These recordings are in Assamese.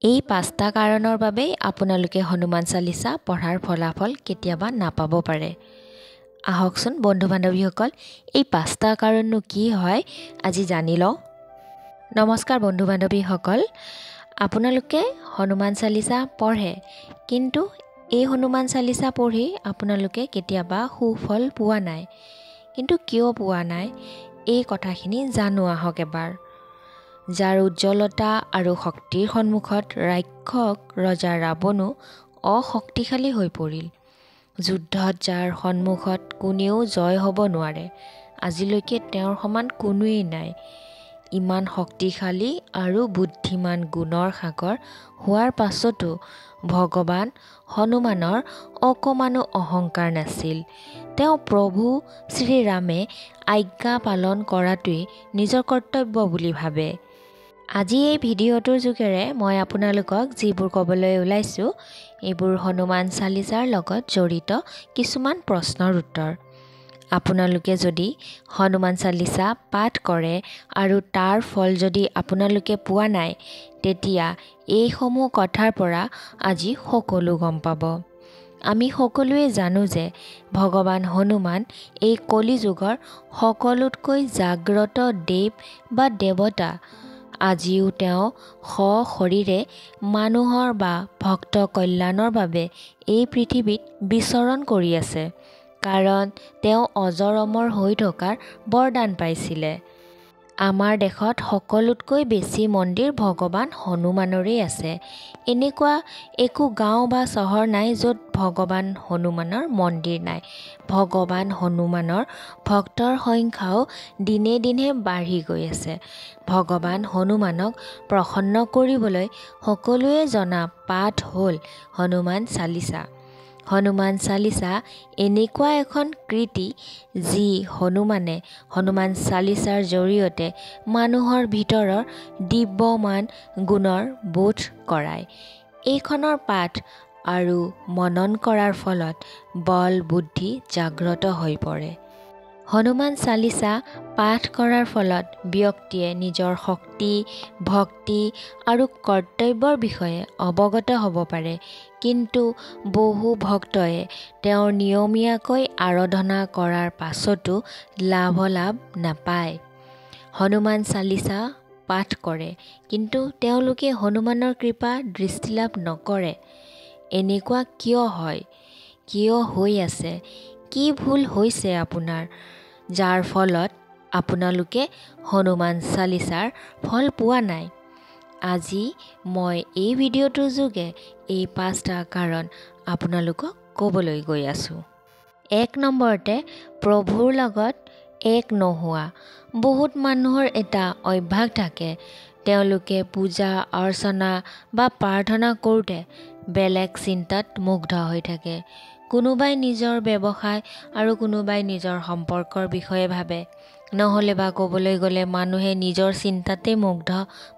এই 5টা কাৰণৰ বাবে আপোনালোকে হনুমান চালিচা পঢ়াৰ ফলাফল কেতিয়াবা নাপাব পাৰে। আহকচোন বন্ধু বান্ধৱীসকল, এই 5টা কাৰণনো কি হয় আজি জানি লওঁ। নমস্কাৰ বন্ধু বান্ধৱীসকল, আপোনালোকে হনুমান চালিচা পঢ়ে, কিন্তু এই হনুমান চালিচা পঢ়ি আপোনালোকে কেতিয়াবা সুফল পোৱা নাই। কিন্তু কিয় পোৱা নাই এই কথাখিনি জানো আহক এবাৰ। যাৰ উজ্জ্বলতা আৰু শক্তিৰ সন্মুখত ৰাক্ষস ৰজা ৰাৱণো অশক্তিশালী হৈ পৰিল। যুদ্ধত যাৰ সন্মুখত কোনেও জয় হ'ব নোৱাৰে, আজিলৈকে তেওঁৰ সমান কোনোৱেই নাই। ইমান শক্তিশালী আৰু বুদ্ধিমান গুণৰ সাগৰ হোৱাৰ পাছতো ভগৱান হনুমানৰ অকণমানো অহংকাৰ নাছিল। তেওঁ প্ৰভু শ্ৰীৰামে আজ্ঞা পালন কৰাটোৱেই নিজৰ কৰ্তব্য বুলি ভাবে। আজি এই ভিডিঅ'টোৰ যোগেৰে মই আপোনালোকক যিবোৰ ক'বলৈ ওলাইছোঁ, এইবোৰ হনুমান চালিচাৰ লগত জড়িত কিছুমান প্ৰশ্নৰ উত্তৰ। আপোনালোকে যদি হনুমান চালিচা পাঠ কৰে আৰু তাৰ ফল যদি আপোনালোকে পোৱা নাই, তেতিয়া এইসমূহ কথাৰ পৰা আজি সকলো গম পাব। আমি সকলোৱে জানো যে ভগৱান হনুমান এই কলিযুগৰ সকলোতকৈ জাগ্ৰত দেৱ বা দেৱতা। আজিও তেওঁ সশৰীৰে মানুহৰ বা ভক্ত কল্যাণৰ বাবে এই পৃথিৱীত বিচৰণ কৰি আছে, কাৰণ তেওঁ অজৰ অমৰ হৈ থকাৰ বৰদান পাইছিলে। আমাৰ দেশত সকলোতকৈ বেছি মন্দিৰ ভগৱান হনুমানৰেই আছে। এনেকুৱা একো গাঁও বা চহৰ নাই য'ত ভগৱান হনুমানৰ মন্দিৰ নাই। ভগৱান হনুমানৰ ভক্তৰ সংখ্যাও দিনে দিনে বাঢ়ি গৈ আছে। ভগৱান হনুমানক প্ৰসন্ন কৰিবলৈ সকলোৱে জনা পাঠ হ'ল হনুমান চালিচা। হনুমান চালিচা এনেকুৱা এখন কৃতি যি হনুমানে হনুমান চালিচাৰ জৰিয়তে মানুহৰ ভিতৰৰ দিব্যমান গুণৰ বোধ কৰায়। এইখনৰ পাঠ আৰু মনন কৰাৰ ফলত বল বুদ্ধি জাগ্ৰত হৈ পৰে। হনুমান চালিচা পাঠ কৰাৰ ফলত ব্যক্তিয়ে নিজৰ শক্তি, ভক্তি আৰু কৰ্তব্যৰ বিষয়ে অৱগত হ'ব পাৰে, কিন্তু বহু ভক্তই তেওঁৰ নিয়মীয়াকৈ আৰাধনা কৰাৰ পাছতো লাভালাভ নাপায়। হনুমান চালিচা পাঠ কৰে, কিন্তু তেওঁলোকে হনুমানৰ কৃপা দৃষ্টিলাভ নকৰে। এনেকুৱা কিয় হয়? কিয় হৈ আছে? কি ভুল হৈছে আপোনাৰ, যাৰ ফলত আপোনালোকে হনুমান চালিচাৰ ফল পোৱা নাই? আজি মই এই ভিডিঅ'টোৰ যোগে এই 5টা কাৰণ আপোনালোকক ক'বলৈ গৈ আছোঁ। 1 নম্বৰতে, প্ৰভুৰ লগত এক নোহোৱা। বহুত মানুহৰ এটা অভ্যাস থাকে, তেওঁলোকে পূজা অৰ্চনা বা প্ৰাৰ্থনা কৰোঁতে বেলেগ চিন্তাত মুগ্ধ হৈ থাকে। কোনোবাই নিজৰ ব্যৱসায় আৰু কোনোবাই নিজৰ সম্পৰ্কৰ বিষয়ে ভাবে, নহ'লে বা ক'বলৈ গ'লে মানুহে নিজৰ চিন্তাতে মুগ্ধ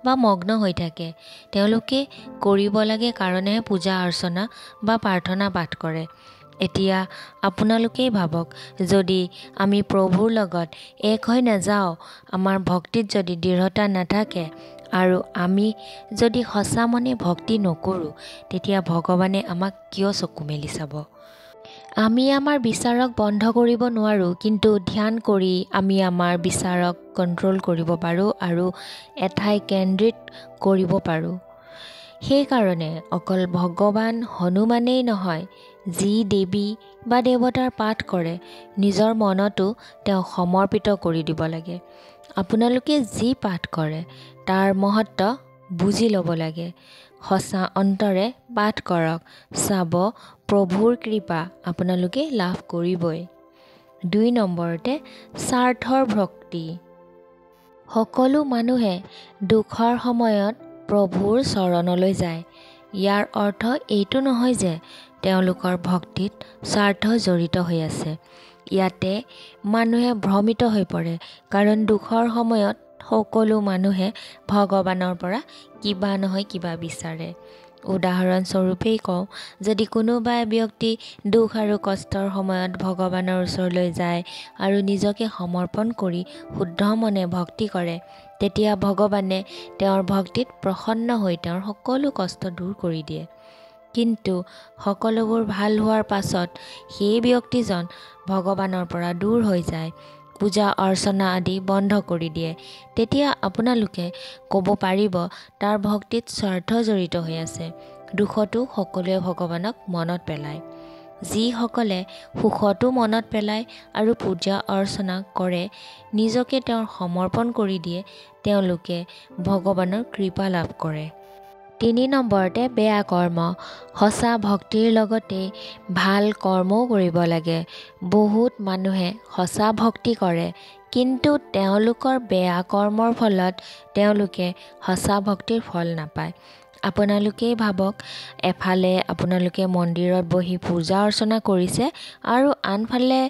বা মগ্ন হৈ থাকে। তেওঁলোকে কৰিব লাগে কাৰণেহে পূজা অৰ্চনা বা প্ৰাৰ্থনা পাঠ কৰে। এতিয়া আপোনালোকেই ভাবক, যদি আমি প্ৰভুৰ লগত এক হৈ নাযাওঁ, আমাৰ ভক্তিত যদি দৃঢ়তা নাথাকে আৰু আমি যদি সঁচা মনে ভক্তি নকৰোঁ, তেতিয়া ভগৱানে আমাক কিয় চকু মেলি চাব? আমি আমাৰ বিচাৰক বন্ধ কৰিব নোৱাৰোঁ, কিন্তু ধ্যান কৰি আমি আমাৰ বিচাৰক কণ্ট্ৰল কৰিব পাৰোঁ আৰু এঠাই কেন্দ্ৰিত কৰিব পাৰোঁ। সেইকাৰণে অকল ভগৱান হনুমানেই নহয়, যি দেৱী বা দেৱতাৰ পাঠ কৰে, নিজৰ মনতো তেওঁ সমৰ্পিত কৰি দিব লাগে। আপোনালোকে যি পাঠ কৰে তাৰ মহত্ব বুজি ল'ব লাগে। সঁচা অন্তৰে পাঠ কৰক, চাব প্ৰভুৰ কৃপা আপোনালোকে লাভ কৰিবই। 2 নম্বৰতে, স্বাৰ্থৰ ভক্তি। সকলো মানুহে দুখৰ সময়ত প্ৰভুৰ চৰণলৈ যায়। ইয়াৰ অৰ্থ এইটো নহয় যে তেওঁলোকৰ ভক্তিত স্বাৰ্থ জড়িত হৈ আছে। ইয়াতে মানুহে ভ্ৰমিত হৈ পৰে, কাৰণ দুখৰ সময়ত সকলো মানুহে ভগৱানৰ পৰা কিবা নহয় কিবা বিচাৰে। উদাহৰণস্বৰূপেই কওঁ, যদি কোনোবাই ব্যক্তি দুখ আৰু কষ্টৰ সময়ত ভগৱানৰ ওচৰলৈ যায় আৰু নিজকে সমৰ্পণ কৰি শুদ্ধ মনে ভক্তি কৰে, তেতিয়া ভগৱানে তেওঁৰ ভক্তিত প্ৰসন্ন হৈ তেওঁৰ সকলো কষ্ট দূৰ কৰি দিয়ে। কিন্তু সকলোবোৰ ভাল হোৱাৰ পাছত সেই ব্যক্তিজন ভগৱানৰ পৰা দূৰ হৈ যায়, পূজা অৰ্চনা আদি বন্ধ কৰি দিয়ে, তেতিয়া আপোনালোকে ক'ব পাৰিব তাৰ ভক্তিত স্বাৰ্থ জড়িত হৈ আছে। দুখতো সকলোৱে ভগৱানক মনত পেলায়। যিসকলে সুখতো মনত পেলায় আৰু পূজা অৰ্চনা কৰে, নিজকে তেওঁৰ সমৰ্পণ কৰি দিয়ে, তেওঁলোকে ভগৱানৰ কৃপা লাভ কৰে। ৩ নম্বৰতে বেয়া কৰ্ম। সঁচা ভক্তিৰ লগতে ভাল কৰ্মও কৰিব লাগে। বহুত মানুহে সঁচা ভক্তি কৰে, কিন্তু তেওঁলোকৰ বেয়া কৰ্মৰ ফলত তেওঁলোকে সঁচা ভক্তিৰ ফল নাপায়। আপোনালোকেই ভাবক, এফালে আপোনালোকে মন্দিৰত বহি পূজা অৰ্চনা কৰিছে আৰু আনফালে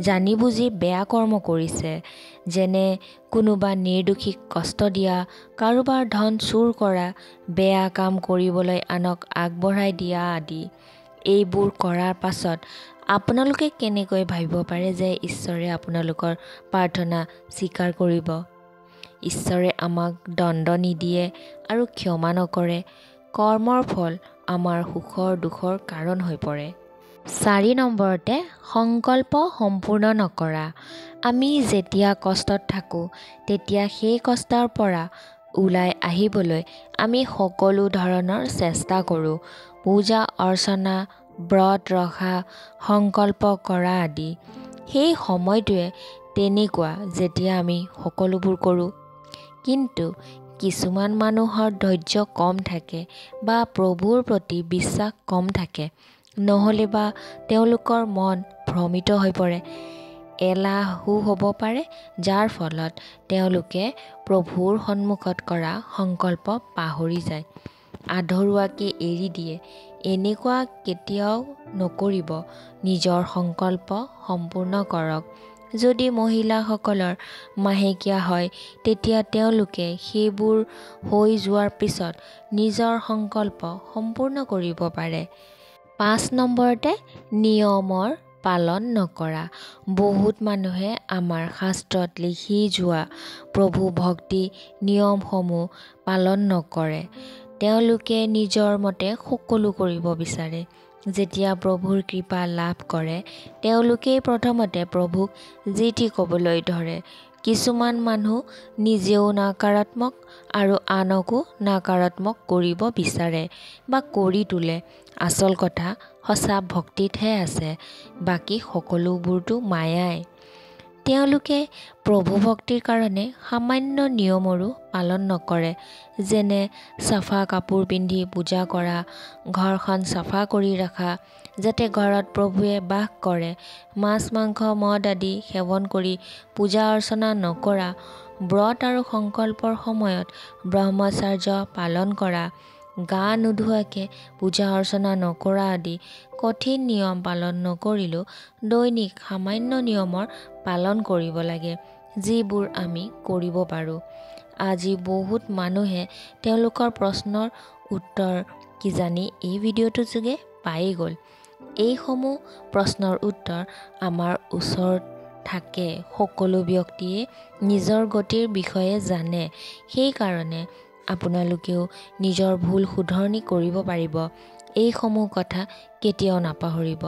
জানি বুজি বেয়া কৰ্ম কৰিছে, যেনে কোনোবা নিৰ্দোষীক কষ্ট দিয়া, কাৰোবাৰ ধন চুৰ কৰা, বেয়া কাম কৰিবলৈ আনক আগবঢ়াই দিয়া আদি। এইবোৰ কৰাৰ পাছত আপোনালোকে কেনেকৈ ভাবিব পাৰে যে ঈশ্বৰে আপোনালোকৰ প্ৰাৰ্থনা স্বীকাৰ কৰিব? ঈশ্বৰে আমাক দণ্ড নিদিয়ে আৰু ক্ষমা নকৰে। কৰ্মৰ ফল আমাৰ সুখৰ দুখৰ কাৰণ হৈ পৰে। ৪ নম্বৰতে সংকল্প সম্পূৰ্ণ নকৰা। আমি যেতিয়া কষ্টত থাকোঁ, তেতিয়া সেই কষ্টৰ পৰা ওলাই আহিবলৈ আমি সকলো ধৰণৰ চেষ্টা কৰোঁ। পূজা অৰ্চনা, ব্ৰত ৰখা, সংকল্প কৰা আদি। সেই সময়টোৱে তেনেকুৱা যেতিয়া আমি সকলোবোৰ কৰোঁ। কিন্তু কিছুমান মানুহৰ ধৈৰ্য কম থাকে বা প্ৰভুৰ প্ৰতি বিশ্বাস কম থাকে, নহ'লে বা তেওঁলোকৰ মন ভ্ৰমিত হৈ পৰে, এলাহো হ'ব পাৰে, যাৰ ফলত তেওঁলোকে প্ৰভুৰ সন্মুখত কৰা সংকল্প পাহৰি যায়, আধৰুৱাকৈ এৰি দিয়ে। এনেকুৱা কেতিয়াও নকৰিব। নিজৰ সংকল্প সম্পূৰ্ণ কৰক। যদি মহিলাসকলৰ মাহেকীয়া হয়, তেতিয়া তেওঁলোকে সেইবোৰ হৈ যোৱাৰ পিছত নিজৰ সংকল্প সম্পূৰ্ণ কৰিব পাৰে। ৫ নম্বৰতে নিয়মৰ পালন নকৰা। বহুত মানুহে আমাৰ শাস্ত্ৰত লিখি যোৱা প্ৰভু ভক্তি নিয়মসমূহ পালন নকৰে। তেওঁলোকে নিজৰ মতে সকলো কৰিব বিচাৰে। যেতিয়া প্ৰভুৰ কৃপা লাভ কৰে, তেওঁলোকেই প্ৰথমতে প্ৰভুক যি টি ক'বলৈ ধৰে। কিছুমান মানুহ নিজেও নকাৰাত্মক আৰু আনকো নকাৰাত্মক কৰিব বিচাৰে বা কৰি তোলে। আচল কথা সঁচা ভক্তিতহে আছে, বাকী সকলোবোৰতো মায়াই। তেওঁলোকে প্ৰভু ভক্তিৰ কাৰণে সামান্য নিয়মৰো পালন নকৰে, যেনে চাফা কাপোৰ পিন্ধি পূজা কৰা, ঘৰখন চাফা কৰি ৰখা, যাতে ঘৰত প্ৰভুৱে বাস কৰে, মাছ মাংস মদ আদি সেৱন কৰি পূজা অৰ্চনা নকৰা, ব্ৰত আৰু সংকল্পৰ সময়ত ব্ৰহ্মচাৰ্য পালন কৰা, গা নোধোৱাকৈ পূজা অৰ্চনা নকৰা আদি কঠিন নিয়ম পালন নকৰিলেও দৈনিক সামান্য নিয়মৰ পালন কৰিব লাগে, যিবোৰ আমি কৰিব পাৰোঁ। আজি বহুত মানুহে তেওঁলোকৰ প্ৰশ্নৰ উত্তৰ কিজানি এই ভিডিঅ'টোৰ যোগে পাই গ'ল। এইসমূহ প্ৰশ্নৰ উত্তৰ আমাৰ ওচৰত থাকে। সকলো ব্যক্তিয়ে নিজৰ গতিৰ বিষয়ে জানে, সেইকাৰণে আপোনালোকেও নিজৰ ভুল শুধৰণি কৰিব পাৰিব। এইসমূহ কথা কেতিয়াও নাপাহৰিব।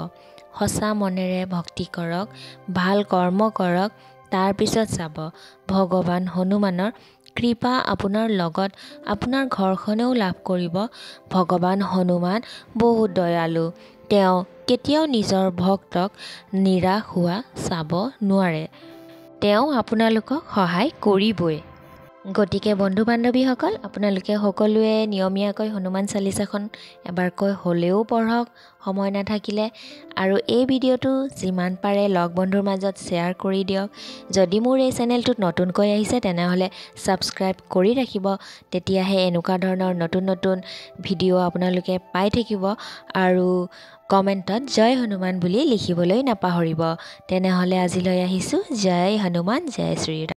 সঁচা মনেৰে ভক্তি কৰক, ভাল কৰ্ম কৰক, তাৰপিছত চাব ভগৱান হনুমানৰ কৃপা আপোনাৰ লগত আপোনাৰ ঘৰখনেও লাভ কৰিব। ভগৱান হনুমান বহুত দয়ালু। তেওঁ কেতিয়াও নিজৰ ভক্তক নিৰাশ হোৱা চাব নোৱাৰে। তেওঁ আপোনালোকক সহায় কৰিবই। গতিকে বন্ধু বান্ধৱীসকল, আপোনালোকে সকলোৱে নিয়মীয়াকৈ হনুমান চালিচাখন এবাৰকৈ হ'লেও পঢ়ক সময় নাথাকিলে, আৰু এই ভিডিঅ'টো যিমান পাৰে লগ বন্ধুৰ মাজত শ্বেয়াৰ কৰি দিয়ক। যদি মোৰ এই চেনেলটোত নতুনকৈ আহিছে তেনেহ'লে ছাবস্ক্ৰাইব কৰি ৰাখিব, তেতিয়াহে এনেকুৱা ধৰণৰ নতুন নতুন ভিডিঅ' আপোনালোকে পাই থাকিব। আৰু কমেণ্টত জয় হনুমান বুলি লিখিবলৈ নাপাহৰিব। তেনেহ'লে আজিলৈ আহিছোঁ। জয় হনুমান, জয় শ্ৰীৰাম।